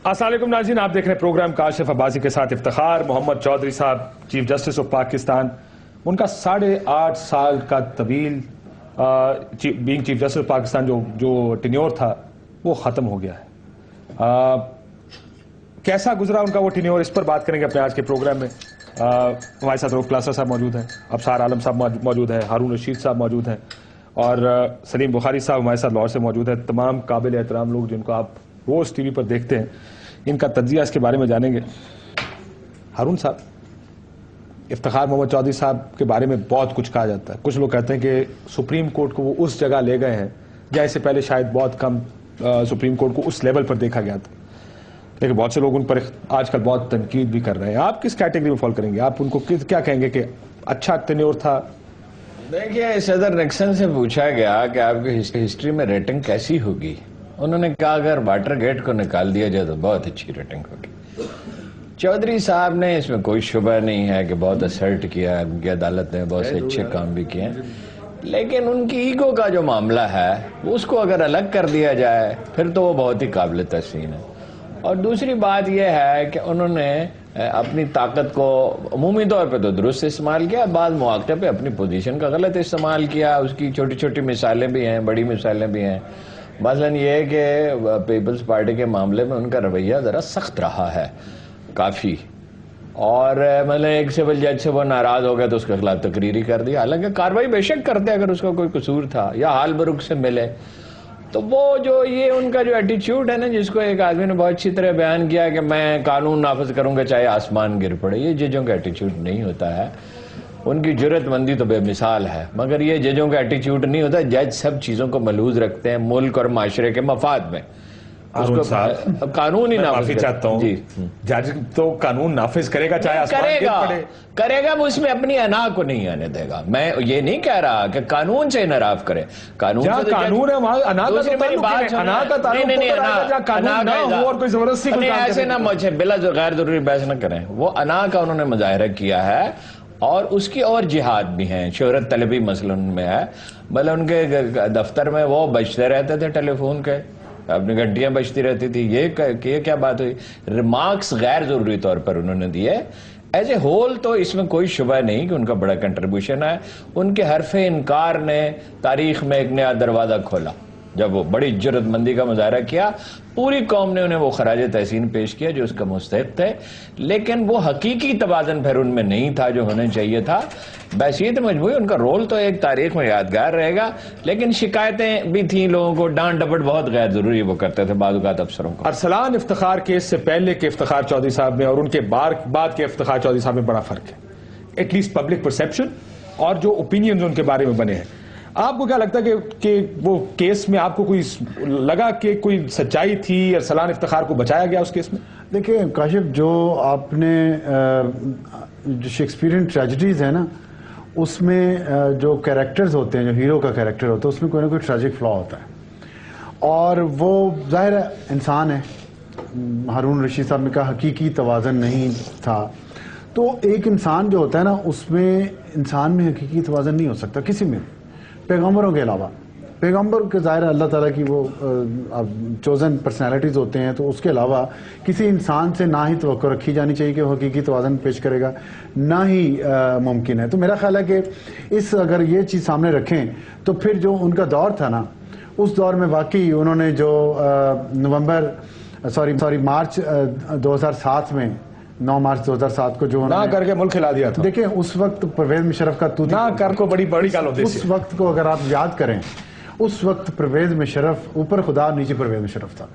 السلام علیکم ناظرین، آپ دیکھ رہے ہیں پروگرام کاشف عباسی کے ساتھ افتخار۔ محمد چودھری صاحب چیف جسٹس آف پاکستان، ان کا 8.5 سال کا طویل being chief justice of Pakistan جو ٹینیور تھا وہ ختم ہو گیا ہے۔ کیسا گزرا ان کا وہ ٹینیور، اس پر بات کریں گے اپنے آج کے پروگرام میں۔ ہمارے ساتھ روف کلاسر صاحب موجود ہیں، ابصار عالم صاحب موجود ہیں، ہارون رشید صاحب موجود ہیں، اور سلیم بخاری صاحب ہمارے ساتھ لاہور سے موجود ہیں۔ تمام قابل احترام لوگ جن کو آپ روز ٹی وی پر دیکھتے ہیں، ان کا تجزیہ اس کے بارے میں جانیں گے۔ ہارون صاحب، افتخار محمد چودھری صاحب کے بارے میں بہت کچھ کہا جاتا ہے۔ کچھ لوگ کہتے ہیں کہ سپریم کورٹ کو وہ اس جگہ لے گئے ہیں جہاں سے پہلے شاید بہت کم سپریم کورٹ کو اس لیول پر دیکھا گیا تھا، لیکن بہت سے لوگ ان پر آج کل بہت تنقید بھی کر رہے ہیں۔ آپ کس کیٹیگری میں فال کریں گے؟ آپ ان کو کیا کہیں گے کہ اچھا ٹینیور تھا؟ دیکھیے، صدر نکسن سے پوچھا گیا کہ آپ کی ہسٹری میں ریٹنگ کیسی ہوگی، انہوں نے کہا اگر واٹر گیٹ کو نکال دیا جائے تو بہت اچھی ریٹنگ ہوگی۔ چودھری صاحب نے اس میں کوئی شبہ نہیں ہے کہ بہت اسرٹ کیا، ان کی عدالت نے بہت سے اچھے کام بھی کیے ہیں، لیکن ان کی ایگو کا جو معاملہ ہے اس کو اگر الگ کر دیا جائے پھر تو وہ بہت ہی قابل تحسین ہے۔ اور دوسری بات یہ ہے کہ انہوں نے اپنی طاقت کو عمومی طور پہ تو درست استعمال کیا، بعض مواقع پہ اپنی پوزیشن کا غلط استعمال کیا۔ اس کی چھوٹی چھوٹی مثالیں بھی ہیں، بڑی مثالیں بھی ہیں۔ مثلاً یہ کہ پیپلز پارٹی کے معاملے میں ان کا رویہ ذرا سخت رہا ہے کافی، اور مطلب ایک سول جج سے وہ ناراض ہو گیا تو اس کے خلاف تقرری کر دی، حالانکہ کارروائی بے شک کرتے اگر اس کا کوئی قصور تھا یا حال برک سے ملے تو۔ وہ جو یہ ان کا جو ایٹیچیوڈ ہے نا، جس کو ایک آدمی نے بہت اچھی طرح بیان کیا کہ میں قانون نافذ کروں گا چاہے آسمان گر پڑے، یہ ججوں کا ایٹیچیوڈ نہیں ہوتا ہے۔ ان کی جرت مندی تو بے مثال ہے، مگر یہ ججوں کا ایٹیچیوڈ نہیں ہوتا۔ جج سب چیزوں کو ملحوظ رکھتے ہیں ملک اور معاشرے کے مفاد میں، اس کو قانون ہی نافذ چاہتا ہوں جی، جج تو قانون نافذ کرے گا چاہے آسمان گر پڑے، کرے گا، وہ اس میں اپنی انا کو نہیں آنے دے گا۔ میں یہ نہیں کہہ رہا کہ قانون سے انحراف کرے، قانون سے قانون ہے وہاں انا کا تعلق ایسے نہ مجھے بلا غیر ضروری بحث نہ کریں۔ وہ انا کا انہوں نے مظاہرہ کیا ہے، اور اس کی اور جہاد بھی ہیں، شہرت طلبی مثلا ان میں ہے۔ بلکہ ان کے دفتر میں وہ بجتے رہتے تھے ٹیلی فون کے، اپنی گھنٹیاں بجتی رہتی تھی۔ یہ کیا بات ہوئی؟ ریمارکس غیر ضروری طور پر انہوں نے دیے۔ ایز اے ہول تو اس میں کوئی شبہ نہیں کہ ان کا بڑا کنٹریبیوشن ہے۔ ان کے حرف انکار نے تاریخ میں ایک نیا دروازہ کھولا، جب وہ بڑی جرت مندی کا مظاہرہ کیا، پوری قوم نے انہیں وہ خراج تحسین پیش کیا جو اس کا مستحق تھے، لیکن وہ حقیقی توازن پھر ان میں نہیں تھا جو ہونے چاہیے تھا۔ بحیثیت مجموعی ان کا رول تو ایک تاریخ میں یادگار رہے گا، لیکن شکایتیں بھی تھیں، لوگوں کو ڈانٹ ڈپٹ بہت غیر ضروری وہ کرتے تھے بعض اوقات افسروں کو۔ ارسلان افتخار کیس سے پہلے کے افتخار چودھری صاحب میں اور ان کے بعد کے افتخار چودھری صاحب میں بڑا فرق ہے، ایٹ لیسٹ پبلک پرسیپشن اور جو اوپینینز ان کے بارے میں بنے ہیں۔ آپ کو کیا لگتا ہے کہ وہ کیس میں آپ کو کوئی لگا کہ کوئی سچائی تھی، ارسلان افتخار کو بچایا گیا اس کیس میں؟ دیکھیں کاشف، جو آپ نے جو شیکسپیرین ٹریجڈیز ہیں نا، اس میں جو کیریکٹرز ہوتے ہیں، جو ہیرو کا کیریکٹر ہوتا ہے، اس میں کوئی نہ کوئی ٹریجک فلا ہوتا ہے، اور وہ ظاہر ہے انسان ہے۔ ہارون رشید صاحب نے کہا حقیقی توازن نہیں تھا، تو ایک انسان جو ہوتا ہے نا، اس میں انسان میں حقیقی توازن نہیں ہو سکتا کسی میں، پیغمبروں کے علاوہ۔ پیغمبر کے ظاہر اللہ تعالیٰ کی وہ چوزن پرسنالٹیز ہوتے ہیں، تو اس کے علاوہ کسی انسان سے نہ ہی توقع رکھی جانی چاہیے کہ وہ حقیقی توازن پیش کرے گا، نہ ہی ممکن ہے۔ تو میرا خیال ہے کہ اگر یہ چیز سامنے رکھیں تو پھر جو ان کا دور تھا نا، اس دور میں واقعی انہوں نے جو مارچ 2007 میں 9 مارچ 2007 کو جو نہ کر کے ملک ہلا دیا تھا۔ دیکھیں اس وقت پرویز مشرف کا نہ کر کو بڑی گل ہوتی، اس وقت کو اگر آپ یاد کریں، اس وقت پرویز مشرف اوپر خدا نیچے پرویز مشرف تھا،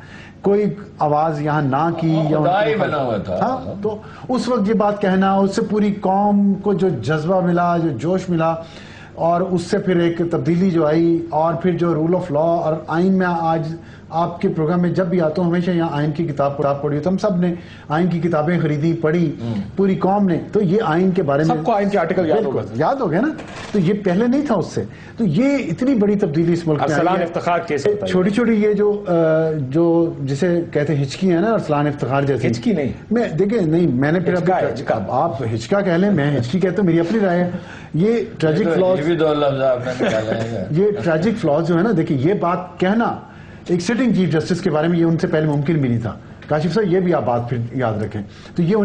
کوئی آواز یہاں نہ کی یا بنا ہوا تھا۔ ہاں، تو اس وقت یہ بات کہنا، اس سے پوری قوم کو جو جذبہ ملا، جو جوش ملا، اور اس سے پھر ایک تبدیلی جو آئی، اور پھر جو رول آف لا اور آئین میں آج آپ کے پروگرام میں جب بھی آتا ہوں ہمیشہ یہاں آئین کی کتاب پڑھی، تو ہم سب نے آئین کی کتابیں خریدی، پڑھی، پوری قوم نے۔ تو یہ آئین کے بارے میں سب کو آئین کے آرٹیکل یاد ہو گیا نا، تو یہ پہلے نہیں تھا اس سے۔ تو یہ اتنی بڑی تبدیلی اس ملک میں ارسلان افتخار کیس چھوٹی چھوٹی یہ جو جسے کہتے ہیں ہچکی ہے نا، ارسلان افتخار جیسے ہچکی نہیں، میں دیکھیں نہیں، میں نے پھر آپ ہچکا کہہ لیں، میں ہچکی کہتا ہوں، میری اپنی رائے ہے۔ یہ ٹریجک فلاز، یہ ٹریجک فلاز جو ہے نا، دیکھیں یہ بات کہنا ایک سٹنگ چیف جسٹس کے بارے میں یہ ان سے پہلے ممکن بھی نہیں تھا کاشف صاحب یہ بھی آپ بات پھر یاد رکھیں. تو یہ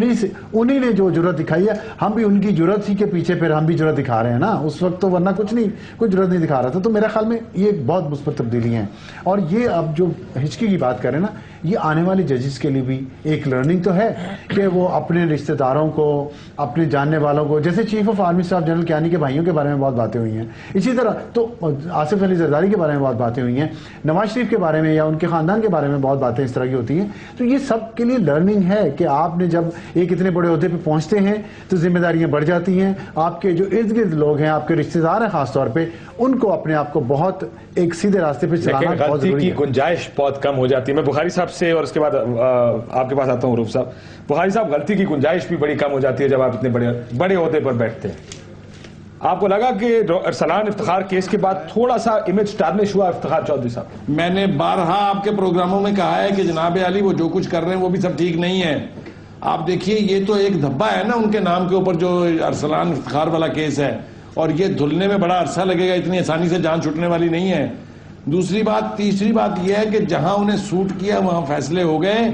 انہی نے جو جرت دکھائی ہے, ہم بھی ان کی جرت ہی کے پیچھے پھر ہم بھی جرت دکھا رہے ہیں نا اس وقت, تو ورنہ کچھ نہیں, کوئی جرت نہیں دکھا رہا تھا. تو میرے خیال میں یہ ایک بہت مثبت تبدیلیاں ہیں. اور یہ اب جو ہچکی کی بات کریں نا, یہ آنے والی ججز کے لیے بھی ایک لرننگ تو ہے کہ وہ اپنے رشتہ داروں کو, اپنے جاننے والوں کو, جیسے چیف آف آرمی صاحب جنرل کیانی کے بھائیوں کے بارے میں بہت باتیں ہوئی ہیں, اسی طرح تو آصف علی زرداری کے بارے میں بہت باتیں ہوئی ہیں, نواز شریف کے بارے میں یا ان کے خاندان کے بارے میں بہت باتیں اس طرح کی ہوتی ہیں. تو یہ سب کے لیے لرننگ ہے کہ آپ نے جب ایک اتنے بڑے عہدے پہ پہنچتے ہیں تو ذمہ داریاں بڑھ جاتی ہیں. آپ کے جو ارد گرد لوگ ہیں, آپ کے رشتہ دار ہیں خاص طور پہ, ان کو اپنے آپ کو بہت ایک سیدھے راستے پہ چلانا بہت ضروری ہے. غلطی کی گنجائش بہت کم ہو جاتی ہے. میں بخاری صاحب سے اور اس کے بعد آپ کے پاس آتا ہوں عروف صاحب. بخاری صاحب, غلطی کی گنجائش بھی بڑی کم ہو جاتی ہے جب آپ اتنے بڑے عہدے پر بیٹھتے ہیں. آپ کو لگا کہ ارسلان افتخار کیس کے بعد تھوڑا سا امیج ٹارنش ہوا افتخار چودھری صاحب؟ میں نے بارہا آپ کے پروگراموں میں کہا ہے کہ جناب علی وہ جو کچھ کر رہے ہیں وہ بھی سب ٹھیک نہیں ہے. آپ دیکھیے یہ تو ایک دھبا ہے نا ان کے نام کے اوپر جو ارسلان افتخار والا کیس ہے, اور یہ دھلنے میں بڑا عرصہ لگے گا, اتنی آسانی سے جان چھوٹنے والی نہیں ہے. تیسری بات یہ ہے کہ جہاں انہیں سوٹ کیا وہاں فیصلے ہو گئے,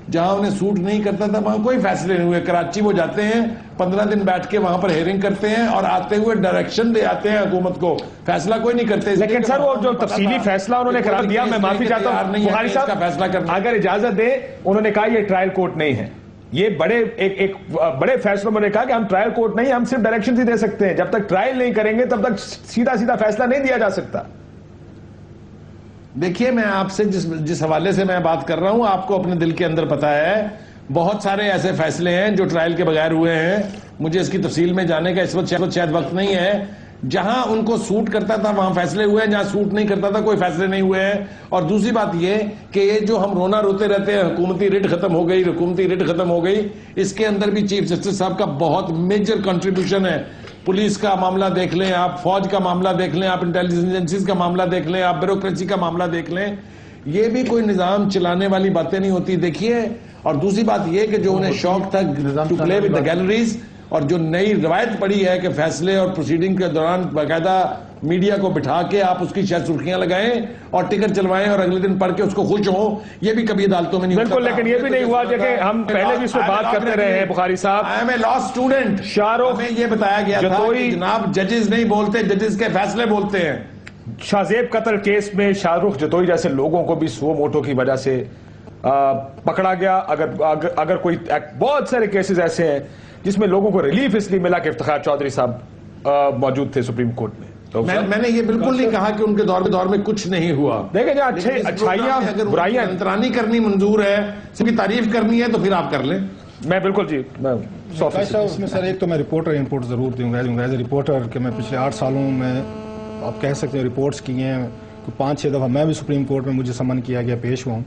جہاں انہیں سوٹ نہیں کرتا تھا وہاں کوئی فیصلے نہیں ہوئے. کراچی وہ جاتے ہیں, 15 دن بیٹھ کے وہاں پر ہیئرنگ کرتے ہیں اور آتے ہوئے ڈائریکشن دے آتے ہیں حکومت کو, فیصلہ کوئی نہیں کرتے. لیکن سر وہ جو تفصیلی فیصلہ انہوں نے قرار دیا, میں معافی چاہتا ہوں بخاری صاحب, فیصلہ کرنا اگر اجازت دیں, انہوں نے کہا یہ ٹرائل کورٹ نہیں ہے. یہ ایک بڑے فیصلوں میں نے کہا کہ ہم ٹرائل کورٹ نہیں, ہم صرف ڈائریکشن ہی دے سکتے ہیں. جب تک ٹرائل نہیں کریں گے تب تک سیدھا فیصلہ نہیں دیا جا سکتا. دیکھیے میں آپ سے جس حوالے سے میں بات کر رہا ہوں, آپ کو اپنے دل کے اندر پتا ہے بہت سارے ایسے فیصلے ہیں جو ٹرائل کے بغیر ہوئے ہیں. مجھے اس کی تفصیل میں جانے کا اس وقت شاید وقت نہیں ہے. جہاں ان کو سوٹ کرتا تھا وہاں فیصلے ہوئے ہیں, جہاں سوٹ نہیں کرتا تھا کوئی فیصلے نہیں ہوئے ہیں. اور دوسری بات یہ کہ یہ جو ہم رونا روتے رہتے ہیں حکومتی ریٹ ختم ہو گئی, اس کے اندر بھی چیف جسٹس صاحب کا بہت میجر کنٹریبیوشن ہے. پولیس کا معاملہ دیکھ لیں آپ, فوج کا معاملہ دیکھ لیں آپ, انٹیلیجنس ایجنسیز کا معاملہ دیکھ لیں آپ, بیوروکریسی کا معاملہ دیکھ لیں. یہ بھی کوئی نظام چلانے والی باتیں نہیں ہوتی. دیکھیے, اور دوسری بات یہ کہ جو انہیں شوق تھا to play with the galleries, اور جو نئی روایت پڑی ہے کہ فیصلے اور پروسیڈنگ کے دوران باقاعدہ میڈیا کو بٹھا کے آپ اس کی شاید سرخیاں لگائیں اور ٹکٹ چلوائیں اور اگلے دن پڑھ کے اس کو خوش ہوں, یہ بھی کبھی عدالتوں میں نہیں ہوتا. بالکل, لیکن یہ بھی نہیں ہوا کہ ہم پہلے بھی اس پہ بات کرتے رہے ہیں بخاری صاحب. I am a law student. Shah Rukh, ہمیں یہ بتایا گیا تھا کہ جناب ججز نہیں بولتے, ججز کے فیصلے بولتے ہیں. شاہ زیب قتل کیس میں شاہ رخ جتوئی جیسے لوگوں کو بھی سو موٹو کی وجہ سے پکڑا گیا. اگر کوئی بہت سارے کیسز ایسے ہیں جس میں لوگوں کو ریلیف اس لیے ملا کہ افتخار چودھری صاحب موجود تھے سپریم کورٹ میں. میں نے یہ بالکل نہیں کہا کہ ان کے دور میں کچھ نہیں ہوا. دیکھیں جہاں اچھائیاں برائیاں انترانی کرنی منظور ہے, اس کی تعریف کرنی ہے تو پھر آپ کر لیں. میں بالکل جی میں اس میں سر ایک تو میں رپورٹر انپوٹ ضرور دوں گا ایز اے رپورٹر کہ میں پچھلے 8 سالوں میں آپ کہہ سکتے ہیں رپورٹس کی ہیں 5-6 دفعہ میں بھی سپریم کورٹ میں مجھے سمن کیا گیا, پیش ہوا ہوں.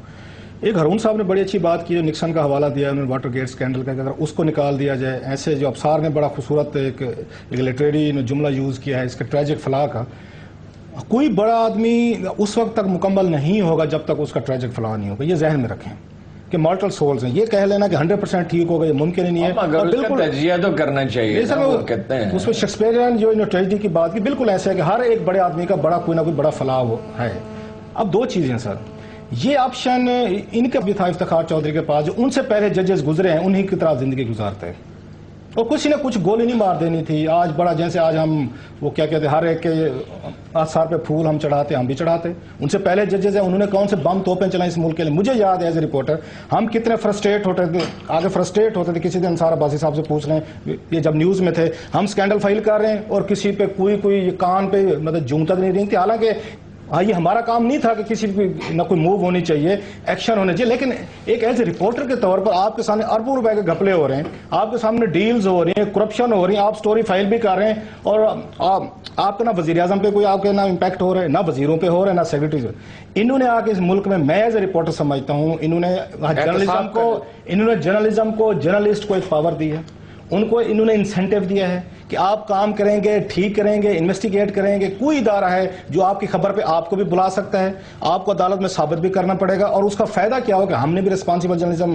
ایک ہارون صاحب نے بڑی اچھی بات کی, نکسن کا حوالہ دیا انہوں نے واٹر گیٹ اسکینڈل کا, اگر اس کو نکال دیا جائے. ایسے جو ابصار نے بڑا خوبصورت ایک لٹریری جملہ یوز کیا ہے اس کے ٹریجک فلاح کا. کوئی بڑا آدمی اس وقت تک مکمل نہیں ہوگا جب تک اس کا ٹریجک فلاح نہیں ہوگا. یہ ذہن میں رکھیں کہ مارٹل سولز ہیں. یہ کہہ لینا کہ 100% ٹھیک ہوگا یہ ممکن ہی نہیں ہے. بالکل تجزیہ تو کرنا چاہیے. اس میں شیکسپیئرین جو ٹریجڈی کی بات کی بالکل ایسا ہے کہ ہر ایک بڑے آدمی کا بڑا کوئی نہ کوئی بڑا فلاح ہے. اب 2 چیزیں سر, یہ آپشن ان کا بھی تھا افتخار چودھری کے پاس, جو ان سے پہلے ججز گزرے ہیں انہی کی طرح زندگی گزارتے ہیں, اور کسی نے کچھ گولی نہیں مار دینی تھی. آج بڑا جیسے آج ہم وہ کیا کہتے ہیں ہر ایک کے آثار پہ پھول ہم چڑھاتے, ہم بھی چڑھاتے. ان سے پہلے ججز ہیں, انہوں نے کون سے بم توپیں چلائیں اس ملک کے لیے. مجھے یاد ہے ایز اے رپورٹر ہم کتنے فرسٹریٹ ہوتے تھے. کسی دن انصار عباسی صاحب سے پوچھ لیں, یہ جب نیوز میں تھے ہم سکینڈل فائل کر رہے ہیں اور کسی پہ کوئی کان پہ مطلب جوں تک نہیں رینگتی. حالانکہ یہ ہمارا کام نہیں تھا کہ کسی نہ کوئی موو ہونی چاہیے, ایکشن ہونے چاہیے. لیکن ایک ایز اے رپورٹر کے طور پر آپ کے سامنے اربوں روپے کے گھپلے ہو رہے ہیں, آپ کے سامنے ڈیلز ہو رہی ہیں, کرپشن ہو رہی ہیں, آپ سٹوری فائل بھی کر رہے ہیں, اور آپ کا نہ وزیر اعظم پہ کوئی آپ کے نہ امپیکٹ ہو رہا ہے, نہ وزیروں پہ ہو رہا ہے, نہ سیکرٹریز. انہوں نے آ کے اس ملک میں ایز اے رپورٹر سمجھتا ہوں انہوں نے جرنلزم کو جرنلسٹ کو ایک پاور دی ہے. ان کو انہوں نے انسینٹیو دیا ہے کہ آپ کام کریں گے, ٹھیک کریں گے, انویسٹیگیٹ کریں گے. کوئی ادارہ ہے جو آپ کی خبر پہ آپ کو بھی بلا سکتا ہے, آپ کو عدالت میں ثابت بھی کرنا پڑے گا, اور اس کا فائدہ کیا ہوگا. ہم نے بھی ریسپانسبل جرنلزم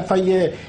FIA,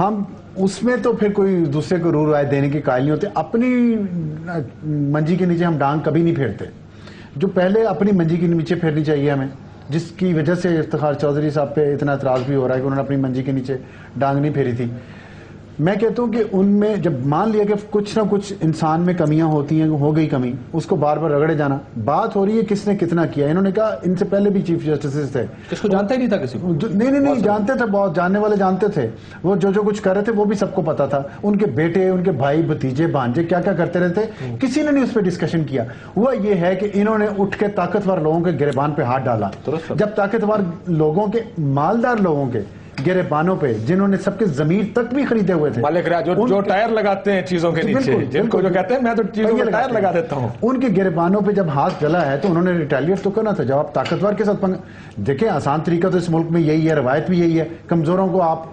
ہم اس میں تو پھر کوئی دوسرے کو رو رائے دینے کے قائل نہیں ہوتے. اپنی منجی کے نیچے ہم ڈانگ کبھی نہیں پھیرتے. جو پہلے اپنی منجی کے نیچے پھیرنی چاہیے ہمیں, جس کی وجہ سے افتخار چودھری صاحب پہ اتنا اعتراض بھی ہو رہا ہے کہ انہوں نے اپنی منجی کے نیچے ڈانگ نہیں پھیری تھی. میں کہتا ہوں کہ ان میں جب مان لیا کہ کچھ نہ کچھ انسان میں کمیاں ہوتی ہیں, ہو گئی کمی, اس کو بار بار رگڑے جانا. بات ہو رہی ہے کس نے کتنا کیا. انہوں نے کہا ان سے پہلے بھی چیف جسٹس تھے, اس کو جانتا ہی نہیں تھا کسی کو. نہیں جانتے تھے, بہت جاننے والے جانتے تھے. وہ جو کچھ کر رہے تھے وہ بھی سب کو پتا تھا. ان کے بیٹے, ان کے بھائی, بھتیجے, بھانجے کیا کیا کرتے رہتے, کسی نے نہیں اس پہ ڈسکشن کیا. ہوا یہ ہے کہ انہوں نے اٹھ کے طاقتور لوگوں کے گریبان پہ ہاتھ ڈالا. جب طاقتور لوگوں کے, مالدار لوگوں کے گریبانوں پہ, جنہوں نے سب کے ضمیر تک بھی خریدے ہوئے تھے, مالک راج جو ٹائر لگاتے ہیں چیزوں کے نیچے, جن کو جو کہتے ہیں میں تو چیزوں کے ٹائر لگا دیتا ہوں, ان کے گریبانوں پہ جب ہاتھ ڈلا ہے تو انہوں نے ریٹیلیٹ تو کرنا تھا. جب آپ طاقتور کے ساتھ دیکھیں, آسان طریقہ تو اس ملک میں یہی ہے, روایت بھی یہی ہے, کمزوروں کو آپ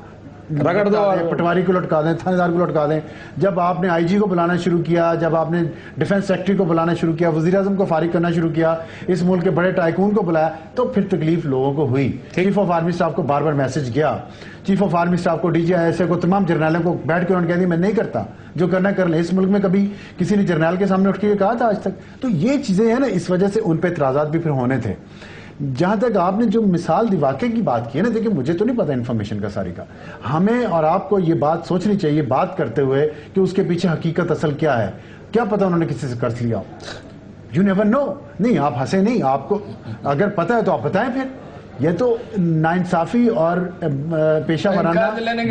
رگڑ دو, پٹواری کو لٹکا دیں, تھانے دار کو لٹکا دیں. جب آپ نے آئی جی کو بلانا شروع کیا, جب آپ نے ڈیفنس سیکرٹری کو بلانا شروع کیا, وزیر اعظم کو فارغ کرنا شروع کیا, اس ملک کے بڑے ٹائکون کو بلایا, تو پھر تکلیف لوگوں کو ہوئی. چیف آف آرمی صاحب کو بار بار میسج گیا, چیف آف آرمی صاحب کو, D G I S A کو, تمام جرنیلوں کو بیٹھ کے انہوں نے کہہ دیا میں نہیں کرتا, جو کرنا کر لیں. اس ملک میں کبھی کسی نے جرنیل کے سامنے اٹھ کے کہا تھا آج تک؟ تو یہ چیزیں ہیں نا, اس وجہ سے ان پہ اعتراضات بھی پھر ہونے تھے. جہاں تک آپ نے جو مثال دی واقعے کی بات کی ہے نا, دیکھیں مجھے تو نہیں پتا انفارمیشن کا ساری کا. ہمیں اور آپ کو یہ بات سوچنی چاہیے بات کرتے ہوئے کہ اس کے پیچھے حقیقت اصل کیا ہے. کیا پتا انہوں نے کسی سے قرض لیا ہو, یو نیور نو. نہیں آپ ہنسے نہیں, آپ کو اگر پتا ہے تو آپ بتائیں. پھر یہ تو ناانصافی اور پیشہ ورانہ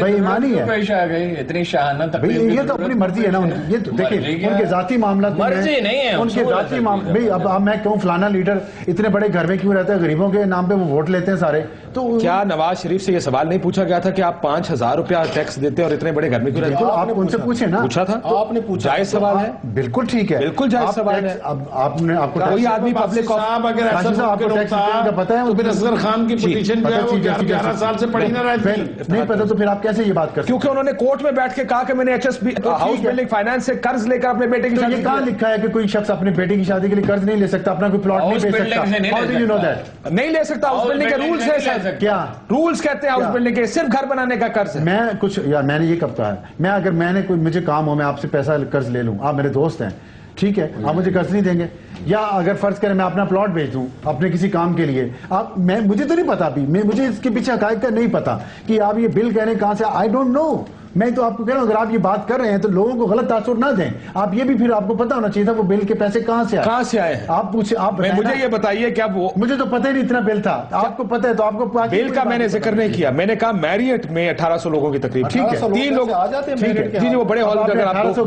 بے ایمانی ہے. پیش آ گئی اتنی شاہانہ تقریر, یہ تو اپنی مرضی ہے نا. یہ تو دیکھیں ان کے ذاتی معاملات, مرضی نہیں ہے ان کے ذاتی معاملات. اب میں کہوں فلانا لیڈر اتنے بڑے گھر میں کیوں رہتا ہے, غریبوں کے نام پہ وہ ووٹ لیتے ہیں سارے. تو کیا نواز شریف سے یہ سوال نہیں پوچھا گیا تھا کہ آپ 5,000 روپیہ ٹیکس دیتے اور اتنے بڑے گھر میں کیوں رہتے ہیں؟ آپ ان سے پوچھیں نا. پوچھا تھا, آپ نے پوچھا, جائز سوال ہے, بالکل ٹھیک ہے, بالکل جائز سوال ہے. اب آپ نے, آپ کو کوئی آدمی پبلک صاحب اگر ایسا آپ کو ٹیکس کا پتا ہے تو پھر اصغر خان کی پٹیشن جو ہے وہ 11 سال سے پڑھی نہ رہتی. نہیں پتا تو پھر آپ کیسے یہ بات کرتے؟ کیونکہ انہوں نے کورٹ میں بیٹھ کے کہا کہ میں نے H S B house building finance سے قرض لے کر اپنے بیٹے کی شادی. یہ کہاں لکھا ہے کہ کوئی شخص اپنے بیٹے کی شادی کے لیے قرض نہیں لے سکتا, اپنا کوئی پلاٹ نہیں بیچ سکتا؟ نہیں لے سکتا. ہاؤس بلڈنگ کے رولز ہیں سر. کیا رولز کہتے ہیں ہاؤس بلڈنگ کے, صرف گھر بنانے کا قرض ہے. میں کچھ یار میں نے یہ کب کہا ہے, میں اگر میں نے کوئی مجھے کام ہو میں آپ سے پیسہ قرض لے لوں, آپ میرے دوست ہیں, ٹھیک ہے, آپ مجھے قرض نہیں دیں گے. یا اگر فرض کریں میں اپنا پلاٹ بیچ دوں اپنے کسی کام کے لیے, آپ میں مجھے تو نہیں پتا ابھی, مجھے اس کے پیچھے حقائق کا نہیں پتا کہ آپ یہ بل کہنے کہاں سے, آئی ڈونٹ نو. میں تو آپ کو کہہ رہا ہوں اگر آپ یہ بات کر رہے ہیں تو لوگوں کو غلط تاثر نہ دیں. آپ یہ بھی پھر آپ کو پتا ہونا چاہیے تھا وہ بل کے پیسے کہاں سے آئے ہیں. آپ پوچھیں, آپ مجھے یہ بتائیے کہ مجھے تو پتہ ہی نہیں اتنا بل تھا, آپ کو پتہ ہے تو آپ کو بل کا میں نے ذکر نہیں کیا. میں نے کہا میریٹ میں 1800 لوگوں کی تقریب, ٹھیک ہے, 3 لوگ آ جاتے ہیں جی, وہ بڑے ہال میں. اگر آپ کو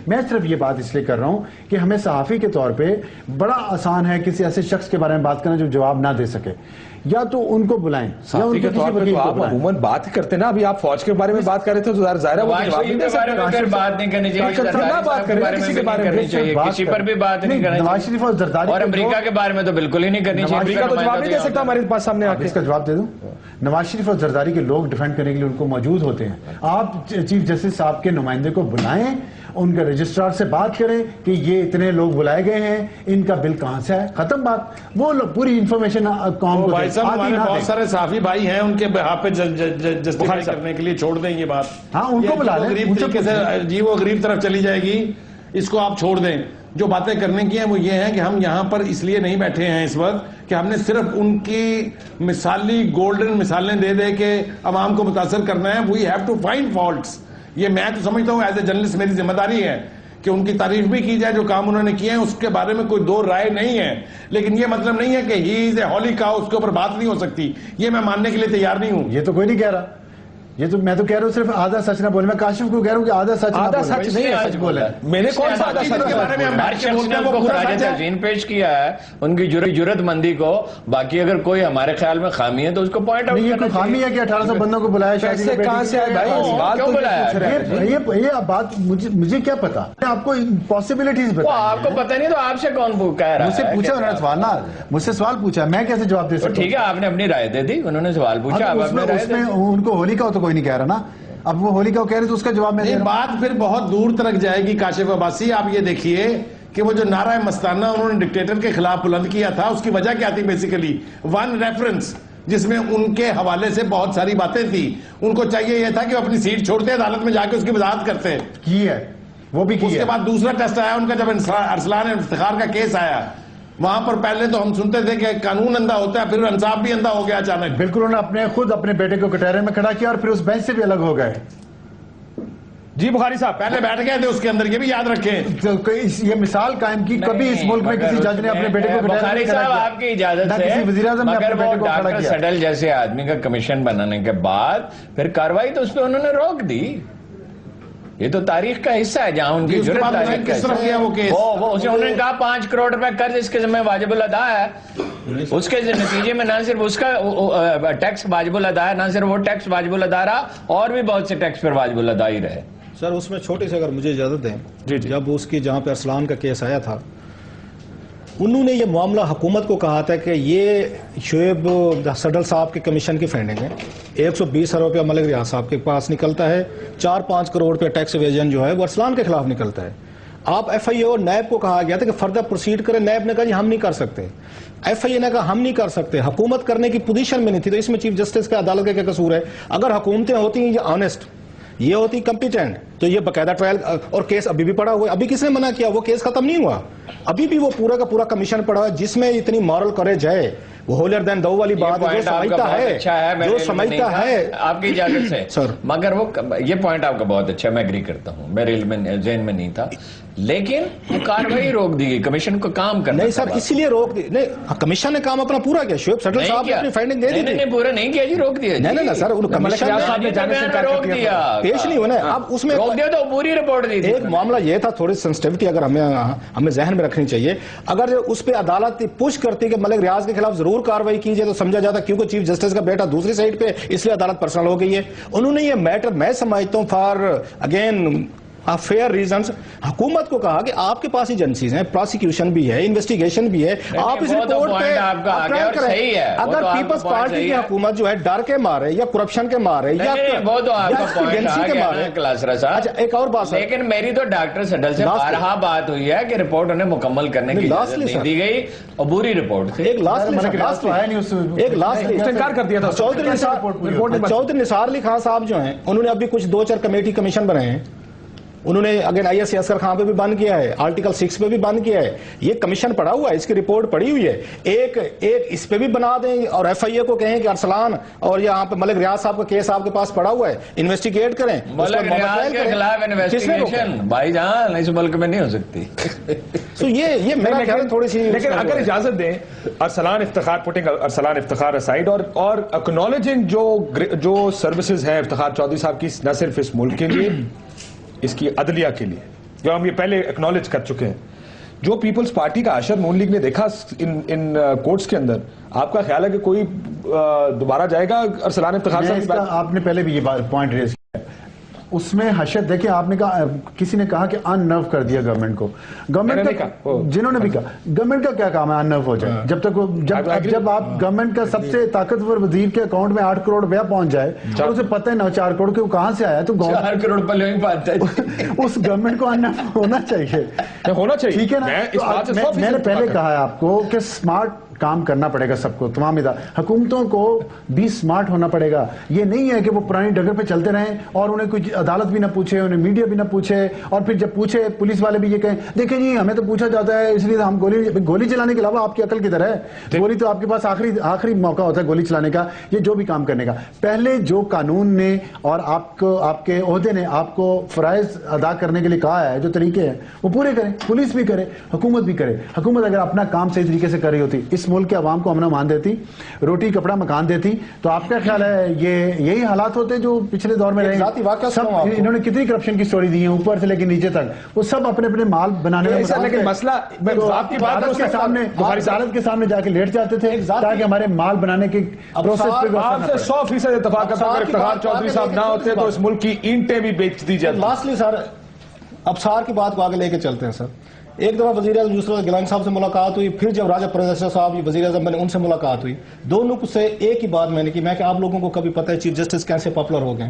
میں صرف یہ بات اس لیے کر رہا ہوں کہ ہمیں صحافی کے طور پہ بڑا آسان ہے کسی ایسے شخص کے بارے میں بات کرنا جو جواب نہ دے سکے, یا تو ان کو بلائیں, صحافی کے طور پہ تو آپ عموماً بات کرتے نا. ابھی آپ فوج کے بارے میں بات کر رہے تھے تو ظاہر ہے وہ جواب نہیں دے سکتے. بات نہیں کرنی چاہیے, کسی کے بارے میں کسی پر بھی بات نہیں کرنی نواز شریف اور زرداری اور امریکہ کے بارے میں تو بالکل ہی نہیں کرنی چاہیے. امریکہ تو جواب نہیں دے سکتا ہمارے پاس سامنے. آپ اس کا جواب دے دوں. نواز شریف اور زرداری کے لوگ ڈیفینڈ کرنے کے لیے ان کو موجود ہوتے ہیں. آپ چیف جسٹس صاحب کے نمائندے کو بلائیں, ان کے رجسٹرار سے بات کریں کہ یہ اتنے لوگ بلائے گئے ہیں, ان کا بل کہاں سے ہے, ختم بات. وہ پوری انفارمیشن قوم کو بھائی صاحب ہمارے بہت سارے صحافی بھائی ہیں, ان کے بہاف پہ جسٹیفائی کرنے کے لیے چھوڑ دیں یہ بات. ہاں ان کو بلا لیں, غریب طریقے سے جی وہ غریب طرف چلی جائے گی, اس کو آپ چھوڑ دیں. جو باتیں کرنے کی ہیں وہ یہ ہیں کہ ہم یہاں پر اس لیے نہیں بیٹھے ہیں اس وقت کہ ہم نے صرف ان کی مثالی گولڈن مثالیں دے دے کے عوام کو متاثر کرنا ہے. We have to find faults. یہ میں تو سمجھتا ہوں ایز اے جرنلسٹ میری ذمہ داری ہے کہ ان کی تعریف بھی کی جائے, جو کام انہوں نے کیے ہیں اس کے بارے میں کوئی دو رائے نہیں ہے. لیکن یہ مطلب نہیں ہے کہ ہی از اے ہولی کاؤ, اس کے اوپر بات نہیں ہو سکتی. یہ میں ماننے کے لیے تیار نہیں ہوں. یہ تو کوئی نہیں کہہ رہا, یہ تو میں تو کہہ رہا ہوں صرف آدھا سچ نہ بولے. میں کاشف کو کہہ رہا ہوں کہ آدھا سچ نہیں ہے, سچ بولا. میں نے کون سا آدھا سچ کے بارے میں ہم ہر شخص نے کو خراج تحسین پیش کیا ہے, ان کی جرت مندی کو. باقی اگر کوئی ہمارے خیال میں خامی ہے تو اس کو پوائنٹ آؤٹ کرنا چاہیے. خامی ہے کہ 1800 بندوں کو بلایا, پیسے کہاں سے آئے بھائی, کیوں بلایا؟ یہ بات مجھے کیا پتا, آپ کو پاسبلٹیز بتائیں. آپ کو پتہ نہیں تو آپ سے کون کہہ رہا ہے؟ مجھ سے پوچھا انہوں نے سوال, نہ مجھ سے سوال پوچھا, میں کیسے جواب دے سکتا ہوں؟ ٹھیک ہے, آپ نے اپنی رائے دے دی, انہوں نے سوال پوچھا, آپ اپنی رائے دے دی. ان کو ہولی کا تو کوئی نہیں کہہ رہا نا. اب وہ ہولی کا کہہ رہے تو اس کا جواب میں دے رہا ہوں. بات پھر بہت دور تک جائے گی کاشف عباسی. آپ یہ دیکھیے کہ وہ جو نعرہ مستانہ انہوں نے ڈکٹیٹر کے خلاف بلند کیا تھا, اس کی وجہ کیا تھی؟ بیسیکلی ون ریفرنس, جس میں ان کے حوالے سے بہت ساری باتیں تھی. ان کو چاہیے یہ تھا کہ وہ اپنی سیٹ چھوڑتے عدالت میں جا کے اس کی وضاحت کرتے. کی ہے وہ بھی کی اس ہے. کے بعد دوسرا ٹیسٹ آیا ان کا جب ارسلان افتخار کا کیس آیا, وہاں پر پہلے تو ہم سنتے تھے کہ قانون اندھا ہوتا ہے, پھر انصاف بھی اندھا ہو گیا اچانک. بالکل, انہوں نے خود اپنے بیٹے کو کٹہرے میں کھڑا کیا اور پھر اس بینچ سے بھی الگ ہو گئے. جی بخاری صاحب, پہلے بیٹھ گئے تھے اس کے اندر, یہ بھی یاد رکھیں. یہ مثال قائم کی, کبھی اس ملک میں کسی جج نے اپنے بیٹے کو کٹہرے میں کھڑا کیا. آپ کی اجازت سے, کسی وزیر اعظم نے اپنے بیٹے کو کھڑا ڈاکٹر کیا. سڈل جیسے آدمی کا کمیشن بنانے کے بعد پھر کاروائی تو اس پہ انہوں نے روک دی. یہ تو تاریخ کا حصہ ہے جہاں ان کی اس کے بعد تاریخ کس طرح کیا وہ کیس, انہوں نے کہا 5 کروڑ روپے قرض اس کے ذمہ واجب الادا ہے. اس کے نتیجے میں نہ صرف اس کا ٹیکس واجب الادا ہے, نہ صرف وہ ٹیکس واجب الادا رہا, اور بھی بہت سے ٹیکس پر واجب الادا ہی رہے. سر اس میں چھوٹی سی اگر مجھے اجازت دیں, جب اس کی جہاں پہ ارسلان کا کیس آیا تھا, انہوں نے یہ معاملہ حکومت کو کہا تھا کہ یہ شعیب سڈل صاحب کے کمیشن کی فنڈنگ ہے, 120 ارب روپیہ ملک ریاض صاحب کے پاس نکلتا ہے, 4-5 کروڑ روپیہ ٹیکس ایویژن جو ہے وہ ارسلان کے خلاف نکلتا ہے. آپ ایف آئی اے اور نیب کو کہا گیا تھا کہ فردر پروسیڈ کریں, نیب نے کہا جی ہم نہیں کر سکتے, ایف آئی اے نے کہا ہم نہیں کر سکتے, حکومت کرنے کی پوزیشن میں نہیں تھی. تو اس میں چیف جسٹس کا عدالت کا کیا قصور ہے؟ اگر حکومتیں ہوتی ہیں یہ آنےسٹ, یہ ہوتی کمپیٹنٹ, تو یہ باقاعدہ ٹرائل, اور کیس ابھی بھی پڑا ہوا ہے. ابھی کس نے منع کیا؟ وہ کیس ختم نہیں ہوا, ابھی بھی وہ پورا کا پورا کمیشن پڑا ہوا ہے, جس میں اتنی مورل کریج ہے, وہ ہولر دین دو والی بات ہے, جو سمجھتا ہے. آپ کی اجازت سے سر, مگر وہ یہ پوائنٹ آپ کا بہت اچھا, میں ایگری کرتا ہوں, میرے علم میں ذہن میں نہیں تھا, لیکن وہ کاروائی روک دی گئی, کمیشن کو کام کرنا. نہیں سر, اسی لیے روک دی نہیں, کمیشن نے کام اپنا پورا کیا, شعیب سڈل صاحب نے اپنی فائنڈنگ دے دی تھی. نہیں پورا نہیں کیا جی, روک دیا. نہیں سر, کمیشن نے روک دیا, پیش نہیں ہونا. اب اس میں روک دیا تو پوری رپورٹ دی. ایک معاملہ یہ تھا, تھوڑی سینسٹیوٹی اگر ہمیں ذہن میں رکھنی چاہیے. اگر اس پہ عدالت پش کرتی کہ ملک ریاض کے خلاف ضرور کاروائی کی جائے تو سمجھا جاتا, کیونکہ چیف جسٹس کا بیٹا دوسری سائڈ پہ, اس لیے عدالت پرسنل ہو گئی ہے. انہوں نے یہ میٹر, میں سمجھتا ہوں فار اگین فیئر ریزنز, حکومت کو کہا کہ آپ کے پاس ایجنسیز ہیں, پروسیکیوشن بھی ہے, انویسٹیگیشن بھی ہے, آپ اس رپورٹ پہ اپلائی کریں. اگر پیپلز پارٹی کی حکومت جو ہے ڈر کے مارے یا کرپشن کے مارے یا ایجنسی کے مارے. اچھا ایک اور بات, لیکن میری تو ڈاکٹر سڈل سے بارہا بات ہوئی ہے کہ رپورٹ انہیں مکمل کرنے کی اجازت نہیں دی گئی, عبوری رپورٹ تھی. ایک لاسٹ انکار کر دیا تھا. چودھری نثار علی خان صاحب جو ہیں, انہوں نے ابھی کچھ 2-4 کمیٹی کمیشن بنائے ہیں. انہوں نے اگر I S C Asghar Khan پہ بھی بند کیا ہے, آرٹیکل 6 پہ بھی بند کیا ہے. یہ کمیشن پڑا ہوا ہے, اس کی رپورٹ پڑی ہوئی ہے. ایک اس پہ بھی بنا دیں اور ایف آئی اے کو کہیں کہ ارسلان اور یہاں پہ ملک ریاض صاحب کا کیس آپ کے پاس پڑا ہوا ہے, انویسٹیگیٹ کریں. ملک ریاض کے خلاف انویسٹیگیشن بھائی جان اس ملک میں نہیں ہو سکتی. تو یہ میرا خیال تھوڑی سی. لیکن اگر اجازت دیں, ارسلان افتخار, پٹنگ ارسلان افتخار اسائڈ, اور اکنالجنگ جو سروسز ہیں افتخار چودھری صاحب کی, نہ صرف اس ملک کے لیے, اس کی عدلیہ کے لیے, جو ہم یہ پہلے اکنالج کر چکے ہیں, جو پیپلز پارٹی کا عشر نون لیگ نے دیکھا ان کورٹس کے اندر, آپ کا خیال ہے کہ کوئی دوبارہ جائے گا ارسلان افتخار صاحب؟ آپ نے پہلے بھی یہ پوائنٹ ریز کیا, اس میں حشد دیکھیں, آپ نے کہا, کسی نے کہا کہ ان نرو کر دیا گورنمنٹ کو. گورنمنٹ کا, جنہوں نے بھی کہا, گورنمنٹ کا کیا کام ہے ان نرو ہو جائے؟ جب تک جب آپ گورنمنٹ کا سب سے طاقتور وزیر کے اکاؤنٹ میں 8 کروڑ روپیہ پہنچ جائے اور اسے پتہ ہے 4 کروڑ کے وہ کہاں سے آیا, تو 4 کروڑ پہلے ہی پاتا ہے, اس گورنمنٹ کو ان نرو ہونا چاہیے. ٹھیک ہے نا. میں نے پہلے کہا ہے آپ کو کہ سمارٹ کام کرنا پڑے گا سب کو, تمام حکومتوں کو بھی سمارٹ ہونا پڑے گا. یہ نہیں ہے کہ وہ پرانی ڈگر پہ چلتے رہیں اور انہیں کوئی عدالت بھی نہ پوچھے, انہیں میڈیا بھی نہ پوچھے, اور پھر جب پوچھے پولیس والے بھی یہ کہیں دیکھیں جی ہمیں تو پوچھا جاتا ہے اس لیے ہم گولی چلانے کے علاوہ آپ کی عقل کدھر ہے؟ گولی تو آپ کے پاس آخری موقع ہوتا ہے گولی چلانے کا, یہ جو بھی کام کرنے کا. پہلے جو قانون نے اور آپ کے عہدے نے آپ کو فرائض ادا کرنے کے لیے کہا ہے, جو طریقے ہیں وہ پورے کریں, پولیس بھی کرے, حکومت بھی کرے. حکومت اگر اپنا کام صحیح طریقے سے کر رہی ہوتی, اس ملک کے عوام کو امن و امان دیتی, روٹی کپڑا مکان دیتی, تو آپ کا خیال ہے یہی حالات ہوتے جو پچھلے دور میں رہے ہیں؟ انہوں نے کتنی کرپشن کی سٹوری دی ہے اوپر سے لے کے نیچے تک, وہ سب اپنے اپنے مال بنانے میں. لیکن مسئلہ آپ کی بات کے سامنے, عدالت کے سامنے جا کے لیٹ جاتے تھے تاکہ ہمارے مال بنانے کے پروسیس پہ. آپ سے 100% اتفاق کرتا ہوں, اگر افتخار چودھری صاحب نہ ہوتے تو اس ملک کی اینٹیں بھی بیچ دی جاتی. لاسٹلی سر, ابصار کی بات کو آگے لے کے چلتے ہیں سر. ایک دفعہ وزیر اعظم یوسف گیلانی صاحب سے ملاقات ہوئی, پھر جب راجہ پردیشا صاحب وزیر اعظم بنے ان سے ملاقات ہوئی. دونوں سے ایک ہی بات میں نے کی, میں کہ آپ لوگوں کو کبھی پتہ ہے چیف جسٹس کیسے پاپولر ہو گئے؟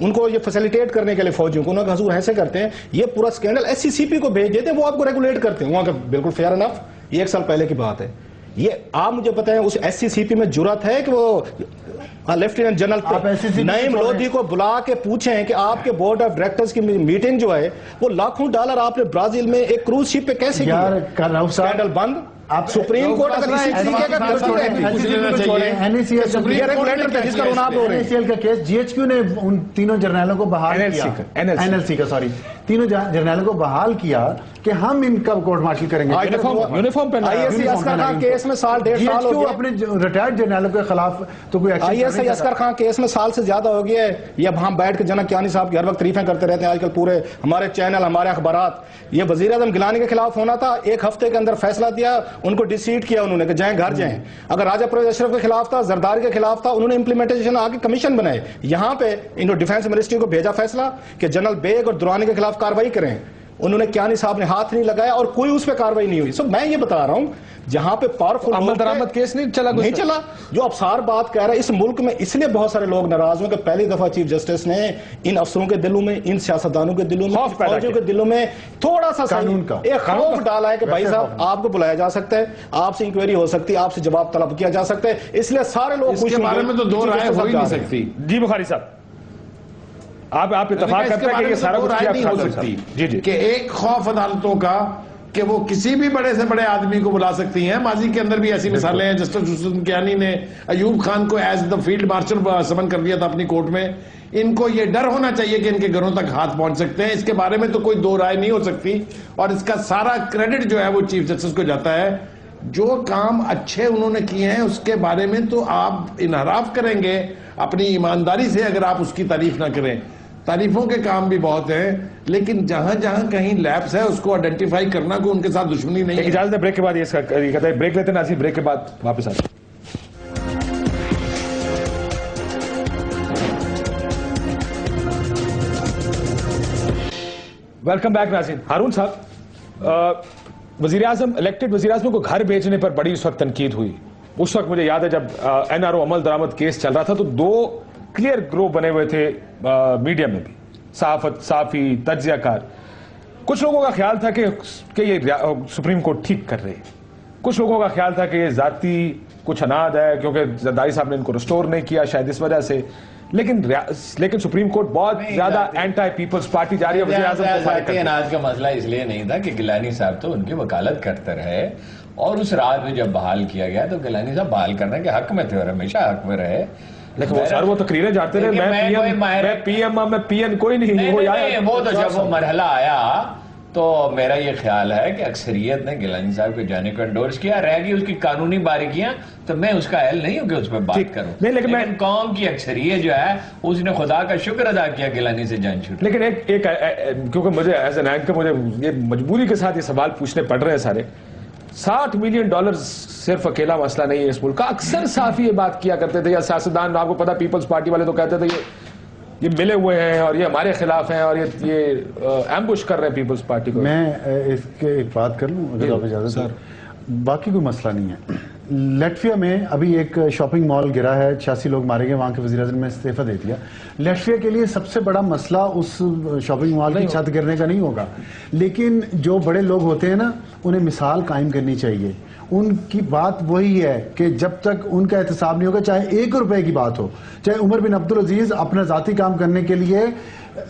ان کو یہ فیسیلیٹیٹ کرنے کے لیے فوجیوں کو انہوں نے حضور ایسے کرتے ہیں, یہ پورا سکینڈل ایس سی سی پی کو بھیج دیتے ہیں, وہ آپ کو ریگولیٹ کرتے ہیں وہاں کا. بالکل فیئر انف, یہ 1 سال پہلے کی بات ہے. یہ آپ مجھے بتائیں اس ایس سی سی پی میں جرات ہے کہ وہ لیفٹیننٹ جنرل نعیم لودھی کو بلا کے پوچھیں کہ آپ کے بورڈ آف ڈائریکٹرز کی میٹنگ جو ہے وہ لاکھوں ڈالر آپ نے برازیل میں ایک کروز شپ پہ کیسے کیا؟ سکینڈل بند. آپ سپریم کورٹ اگر اسی طریقے کا NACL کا کیس GHQ نے ان تینوں جرنیلوں کو بحال کیا, NLC کا سوری, تینوں جرنیلوں کو بحال کیا کہ ہم ان کا کورٹ مارشل کریں گے. یونیفارم پہنا ہے. ISI اسکر خان کیس میں سال 1.5 سال ہو گیا. اپنے ریٹائرڈ جرنیلوں کے خلاف تو کوئی ISI اسکر خان کیس میں سال سے زیادہ ہو گیا ہے. یہ اب ہم بیٹھ کے جناب کیانی صاحب کی ہر وقت تعریفیں کرتے رہتے ہیں آج کل پورے ہمارے چینل ہمارے اخبارات. یہ وزیر اعظم گیلانی کے خلاف ہونا تھا, 1 ہفتے کے اندر فیصلہ دیا, ان کو ڈیسیڈ کیا انہوں نے کہ جائیں گھر جائیں. اگر راجہ پرویز اشرف کے خلاف تھا, زرداری کے خلاف تھا, انہوں نے امپلیمنٹیشن آگے کمیشن بنائے. یہاں پہ انہوں ڈیفینس منسٹری کو بھیجا فیصلہ کہ جنرل بیگ اور درانی کے خلاف کاروائی کریں. انہوں نے کیانی صاحب نے ہاتھ نہیں لگایا اور کوئی اس پہ کاروائی نہیں ہوئی. سو میں یہ بتا رہا ہوں جہاں پہ پاورفل عمل درآمد کیس نہیں چلا جو افسار بات کہہ رہا ہے اس ملک میں, اس لیے بہت سارے لوگ ناراض ہیں کہ پہلی دفعہ چیف جسٹس نے ان افسروں کے دلوں میں, ان سیاستدانوں کے دلوں میں, فوجیوں کے دلوں میں تھوڑا سا قانون کا ایک خوف ڈالا ہے کہ بھائی صاحب آپ کو بلایا جا سکتا ہے, آپ سے انکوائری ہو سکتی ہے, آپ سے جواب طلب کیا جا سکتا ہے. اس لیے سارے لوگ اس کے بارے میں تو دو رائے ہو ہی نہیں سکتی. جی بخاری صاحب, آپ اتفاق کرتے ہیں کہ یہ سارا کچھ کیا ہو سکتی کہ ایک خوف عدالتوں کا کہ وہ کسی بھی بڑے سے بڑے آدمی کو بلا سکتی ہیں. ماضی کے اندر بھی ایسی مثالیں ہیں. جسٹس حسن کیانی نے ایوب خان کو ایز دا فیلڈ مارشل سمن کر دیا تھا اپنی کورٹ میں. ان کو یہ ڈر ہونا چاہیے کہ ان کے گھروں تک ہاتھ پہنچ سکتے ہیں. اس کے بارے میں تو کوئی دو رائے نہیں ہو سکتی, اور اس کا سارا کریڈٹ جو ہے وہ چیف جسٹس کو جاتا ہے. جو کام اچھے انہوں نے کیے ہیں اس کے بارے میں تو آپ انحراف کریں گے اپنی ایمانداری سے اگر آپ اس کی تعریف نہ کریں. تعریفوں کے کام بھی بہت ہیں, لیکن جہاں جہاں کہیں لیپس ہے اس کو آئیڈینٹیفائی کرنا کوئی ان کے ساتھ دشمنی نہیں ہے. اجازت ہے بریک کے بعد یہ کہتا ہے بریک لیتے ہیں ناظرین, بریک کے بعد واپس آتے ہیں. ویلکم بیک ناظرین. ہارون صاحب, وزیر اعظم الیکٹڈ وزیر اعظم کو گھر بھیجنے پر بڑی اس وقت تنقید ہوئی. اس وقت مجھے یاد ہے جب NRO عمل درآمد کیس چل رہا تھا تو 2 کلیئر گروہ بنے ہوئے تھے میڈیا میں بھی, صحافت, صحافی, تجزیہ کار. کچھ لوگوں کا خیال تھا کہ یہ سپریم کورٹ ٹھیک کر رہے, کچھ لوگوں کا خیال تھا کہ یہ ذاتی کچھ اناد ہے کیونکہ زرداری صاحب نے ان کو ریسٹور نہیں کیا شاید اس وجہ سے. لیکن سپریم کورٹ بہت زیادہ اینٹائی پیپلز پارٹی جا رہی ہے. وزیر اعظم کو ذاتی اناد کا مسئلہ اس لیے نہیں تھا کہ گیلانی صاحب تو ان کی وکالت کرتے رہے, اور اس رات میں جب بحال کیا گیا تو گیلانی صاحب بحال کرنے کے حق میں تھے اور ہمیشہ حق میں رہے. لیکن وہ سر وہ تقریریں جاتے رہے, میں پی ایم کوئی نہیں. وہ تو جب وہ مرحلہ آیا تو میرا یہ خیال ہے کہ اکثریت نے گیلانی صاحب کے جانے کو انڈورس کیا. رہ گئی اس کی قانونی باریکیاں تو میں اس کا اہل نہیں ہوں کہ اس پہ بات کروں, لیکن قوم کی اکثریت جو ہے اس نے خدا کا شکر ادا کیا گیلانی سے جان چھوٹ. لیکن ایک کیونکہ مجھے ایز این اینکر مجھے یہ مجبوری کے ساتھ یہ سوال پوچھنے پڑ رہے ہیں سارے. $60 ملین صرف اکیلا مسئلہ نہیں ہے اس ملک کا. اکثر صحافی یہ بات کیا کرتے تھے, یا سیاستدان, آپ کو پتا پیپلز پارٹی والے تو کہتے تھے یہ ملے ہوئے ہیں اور یہ ہمارے خلاف ہیں اور یہ ایمبوش کر رہے ہیں پیپلز پارٹی کو. میں اس کے ایک بات کر لوں اگر آپ اجازت ہے. باقی کوئی مسئلہ نہیں ہے. لیٹویا میں ابھی ایک شاپنگ مال گرا ہے, 86 لوگ مارے گئے, وہاں کے وزیر اعظم نے استعفیٰ دے دیا. لیٹویا کے لیے سب سے بڑا مسئلہ اس شاپنگ مال کی چھت گرنے کا نہیں ہوگا, لیکن جو بڑے لوگ ہوتے ہیں نا انہیں مثال قائم کرنی چاہیے. ان کی بات وہی ہے کہ جب تک ان کا احتساب نہیں ہوگا, چاہے 1 روپے کی بات ہو, چاہے عمر بن عبدالعزیز اپنا ذاتی کام کرنے کے لیے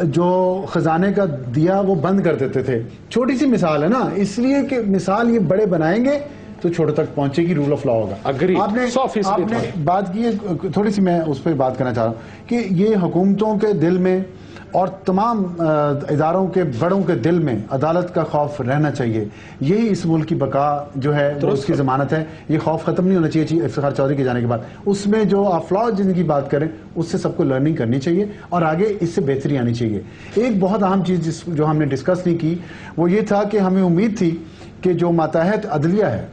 جو خزانے کا دیا وہ بند کر دیتے تھے. چھوٹی سی مثال ہے نا, اس لیے کہ مثال یہ بڑے بنائیں گے تو چھوٹے تک پہنچے گی, رول آف لا ہوگا. آپ نے بات کی ہے تھوڑی سی, میں اس پہ بات کرنا چاہ رہا ہوں کہ یہ حکومتوں کے دل میں اور تمام اداروں کے بڑوں کے دل میں عدالت کا خوف رہنا چاہیے. یہی اس ملک کی بقا جو ہے وہ اس کی ضمانت ہے. یہ خوف ختم نہیں ہونا چاہیے افتخار چودھری کے جانے کے بعد. اس میں جو آپ فلاز جن کی بات کریں اس سے سب کو لرننگ کرنی چاہیے اور آگے اس سے بہتری آنی چاہیے. ایک بہت اہم چیز جو ہم نے ڈسکس نہیں کی وہ یہ تھا کہ ہمیں امید تھی کہ جو ماتحت عدلیہ ہے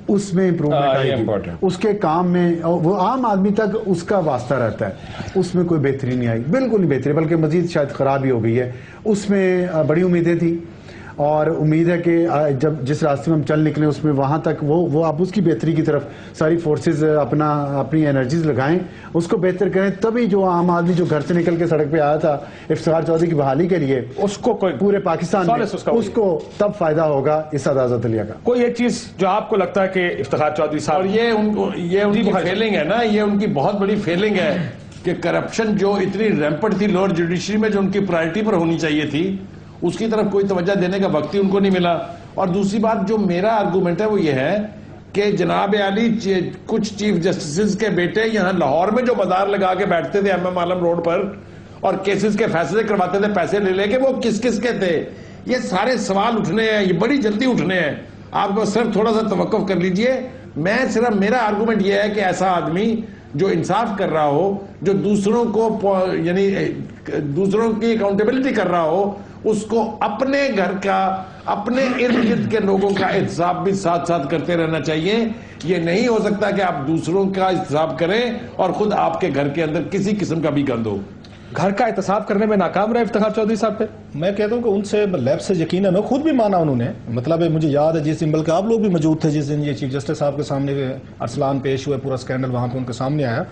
اس میں امپروومنٹ آئے گی, اس کے کام میں وہ عام آدمی تک اس کا واسطہ رہتا ہے. اس میں کوئی بہتری نہیں آئی, بالکل نہیں بہتری, بلکہ مزید شاید خرابی ہو گئی ہے. اس میں بڑی امیدیں تھیں. اور امید ہے کہ جب جس راستے میں ہم چل نکلیں اس میں وہاں تک وہ آپ اس کی بہتری کی طرف ساری فورسز اپنی انرجیز لگائیں, اس کو بہتر کریں, تبھی جو عام آدمی جو گھر سے نکل کے سڑک پہ آیا تھا افتخار چودھری کی بحالی کے لیے, اس کو پورے پاکستان میں اس کو تب فائدہ ہوگا اس اعزاز عدلیہ کا. کوئی ایک چیز جو آپ کو لگتا ہے کہ افتخار چودھری صاحب, اور یہ ان کی فیلنگ ہے نا, یہ ان کی بہت بڑی فیلنگ ہے کہ کرپشن جو اتنی ریمپٹ تھی لوور جوڈیشری میں, جو ان کی پرائرٹی پر ہونی چاہیے تھی, اس کی طرف کوئی توجہ دینے کا وقت ہی ان کو نہیں ملا. اور دوسری بات جو میرا آرگومنٹ ہے وہ یہ ہے کہ جناب عالی کچھ چیف جسٹسز کے بیٹے یہاں لاہور میں جو بازار لگا کے بیٹھتے تھے ایم ایم عالم روڈ پر اور کیسز کے فیصلے کرواتے تھے پیسے لے لے کے, وہ کس کس کے تھے؟ یہ سارے سوال اٹھنے ہیں, یہ بڑی جلدی اٹھنے ہیں. آپ کو صرف تھوڑا سا توقف کر لیجئے. میں صرف میرا آرگومنٹ یہ ہے کہ ایسا آدمی جو انصاف کر رہا ہو, جو دوسروں کو یعنی دوسروں کی اکاؤنٹیبلٹی کر رہا ہو, اس کو اپنے گھر کا, اپنے ارد گرد کے لوگوں کا احتساب بھی ساتھ ساتھ کرتے رہنا چاہیے. یہ نہیں ہو سکتا کہ آپ دوسروں کا احتساب کریں اور خود آپ کے گھر کے اندر کسی قسم کا بھی گند ہو. گھر کا احتساب کرنے میں ناکام رہے افتخار چودھری صاحب پہ. میں کہتا ہوں کہ ان سے لیب سے یقین ہے, میں خود بھی مانا انہوں نے, مطلب مجھے یاد ہے جس دن, بلکہ آپ لوگ بھی موجود تھے جس دن یہ چیف جسٹس صاحب کے سامنے ارسلان پیش ہوئے, پورا سکینڈل وہاں پہ ان کے سامنے آیا,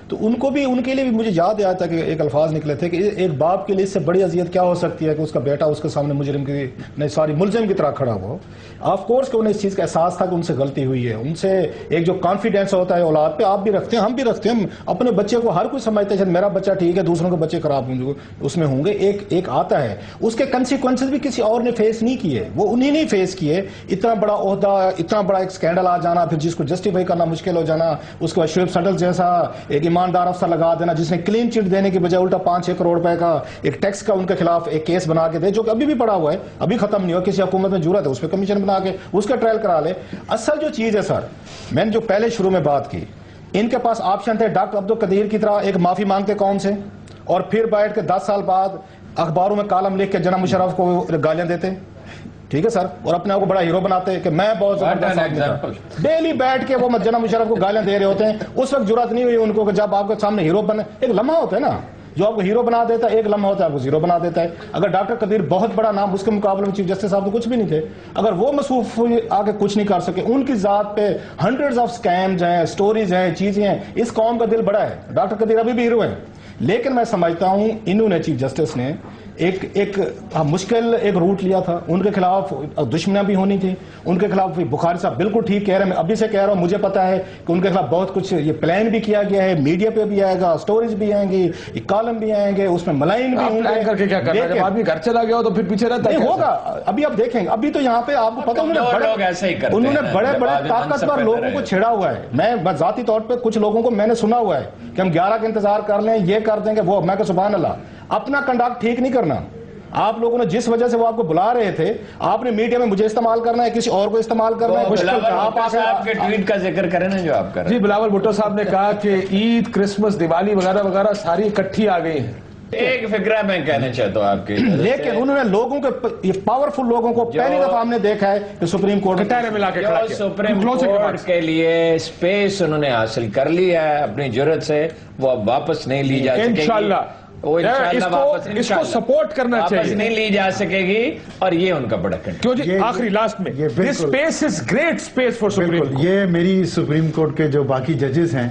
تو ان کو بھی, ان کے لیے بھی مجھے یاد آیا تھا کہ ایک الفاظ نکلے تھے کہ ایک باپ کے لیے اس سے بڑی اذیت کیا ہو سکتی ہے کہ اس کا بیٹا اس کے سامنے مجرم کی نہیں ساری ملزم کی طرح کھڑا ہو. آف کورس کہ انہیں اس چیز کا احساس تھا کہ ان سے غلطی ہوئی ہے. ان سے ایک جو کانفیڈینس ہوتا ہے اولاد پہ, آپ بھی رکھتے ہیں, ہم بھی رکھتے ہیں, اپنے بچے کو ہر کوئی سمجھتے ہیں میرا بچہ ٹھیک ہے, دوسروں کے بچے خراب ہوں اس میں ہوں گے, ایک آتا ہے. اس کے کنسیکوینسز بھی کسی اور نے فیس نہیں کیے, وہ انہیں نہیں فیس کیے. اتنا بڑا عہدہ, اتنا بڑا ایک سکینڈل آ جانا, پھر جس کو جسٹیفائی کرنا مشکل ہو جانا, اس کے بعد شعیب سٹل جیسا ایک ایماندار افسر لگا دینا جس نے کلین چٹ دینے کی بجائے الٹا 5-6 کروڑ روپے کا ایک ٹیکس کا ان کے خلاف ایک کیس بنا کے دے, جو کہ ابھی بھی پڑا ہوا ہے, ابھی ختم نہیں ہوا. کسی حکومت میں ضرورت ہے اس پہ کمیشن بنا کے اس کا ٹرائل کرا لے. اصل جو چیز ہے سر, میں نے جو پہلے شروع میں بات کی, ان کے پاس آپشن تھے ڈاکٹر عبدالقدیر کی طرح ایک معافی مانگتے قوم سے, اور پھر بیٹھ کے 10 سال بعد اخباروں میں کالم لکھ کے جناب مشرف کو گالیاں دیتے, ٹھیک ہے سر, اور اپنے آپ کو بڑا ہیرو بناتے کہ میں بہت زبردست. ڈیلی بیٹھ کے وہ جناب مشرف کو گالیاں دے رہے ہوتے ہیں. اس وقت جرات نہیں ہوئی ان کو کہ جب آپ کے سامنے ہیرو بنے, ایک لمحہ ہوتا ہے نا جو آپ کو ہیرو بنا دیتا ہے, ایک لمحہ ہوتا ہے آپ کو زیرو بنا دیتا ہے. اگر ڈاکٹر قدیر بہت بڑا نام, اس کے مقابلے میں چیف جسٹس صاحب تو کچھ بھی نہیں تھے. اگر وہ مصروف آگے کچھ نہیں کر سکے, ان کی ذات پہ ہنڈریڈز آف سکیمز ہیں, سٹوریز ہیں, چیزیں ہیں. اس قوم کا دل بڑا ہے, ڈاکٹر قدیر ابھی بھی ہیرو ہیں. لیکن میں سمجھتا ہوں انہوں نے, چیف جسٹس نے ایک مشکل ایک روٹ لیا تھا. ان کے خلاف دشمنیاں بھی ہونی تھی, ان کے خلاف بخاری صاحب بالکل ٹھیک کہہ رہے ہیں, میں ابھی سے کہہ رہا ہوں, مجھے پتا ہے کہ ان کے خلاف بہت کچھ یہ پلان بھی کیا گیا ہے, میڈیا پہ بھی آئے گا, سٹوریز بھی آئیں گی, کالم بھی آئیں گے, اس میں ملائن بھی ہوں گے. کر کے کیا کرنا ہے, جب آدمی گھر چلا گیا ہو تو پھر پیچھے رہتا نہیں ہوگا. ابھی آپ دیکھیں, ابھی تو یہاں پہ آپ کو پتا انہوں نے بڑے بڑے طاقتور لوگوں کو چھیڑا ہوا ہے. میں ذاتی طور پہ کچھ لوگوں کو میں نے سنا ہوا ہے کہ ہم 11 کا انتظار کر لیں, یہ کر دیں گے, وہ میں کہ سبحان اللہ, اپنا کنڈکٹ ٹھیک نہیں کرنا. آپ لوگوں نے جس وجہ سے وہ آپ کو بلا رہے تھے, آپ نے میڈیا میں مجھے استعمال کرنا ہے, کسی اور کو استعمال کرنا ہے. آپ کے ٹویٹ کا ذکر کریں نا جو آپ کر رہے ہیں. جی, بلاول بھٹو صاحب نے کہا کہ عید, کرسمس, دیوالی وغیرہ وغیرہ ساری اکٹھی آ گئی ہیں. ایک فکرہ میں کہنا چاہتا ہوں آپ کے, لیکن انہوں نے لوگوں کے پاورفل لوگوں کو پہلی دفعہ ہم نے دیکھا ہے کہ سپریم کورٹ ملا کے کھڑا کیا. سپریم کورٹ کے لیے سپیس انہوں نے حاصل کر لی ہے اپنی جرت سے, وہ اب واپس نہیں لی جا سکے گی. انشاءاللہ اس کو سپورٹ کرنا چاہیے, واپس نہیں لی جا سکے گی, اور یہ ان کا بڑا کیوں جی. آخری لاسٹ میں, this space is great space for Supreme Court. یہ میری سپریم کورٹ کے جو باقی ججز ہیں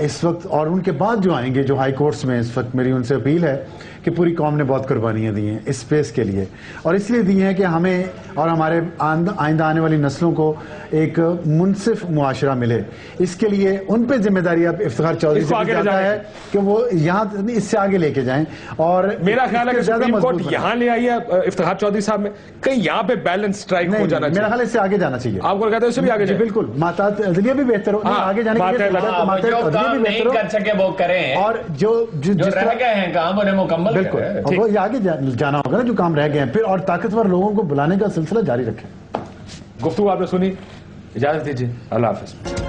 اس وقت اور ان کے بعد جو آئیں گے جو ہائی کورٹس میں, اس وقت میری ان سے اپیل ہے کہ پوری قوم نے بہت قربانیاں دی ہیں اس اسپیس کے لیے, اور اس لیے دی ہیں کہ ہمیں اور ہمارے آئندہ آنے والی نسلوں کو ایک منصف معاشرہ ملے. اس کے لیے ان پہ ذمہ داری اب افتخار چودھری سے زیادہ ہے کہ وہ یہاں اس سے آگے لے کے جائیں. اور میرا خیال ہے کہ سپریم کورٹ یہاں لے آئی ہے افتخار چودھری صاحب میں, کہیں یہاں پہ بیلنس اسٹرائک ہو جانا چاہیے. میرا خیال اس سے آگے جانا چاہیے. آپ کو کہتے ہیں اس سے بھی آگے جائیں. بالکل, ماتحت عدلیہ بھی بہتر ہو, آگے جانے کے لیے نہیں کر سکے وہ کریں, اور جو رہ گئے ہیں کام انہیں مکمل بالکل وہ آگے جانا ہوگا نا جو کام رہ گئے ہیں, پھر اور طاقتور لوگوں کو بلانے کا سلسلہ جاری رکھیں. گفتگو آپ نے سنی, اجازت دیجیے, اللہ حافظ.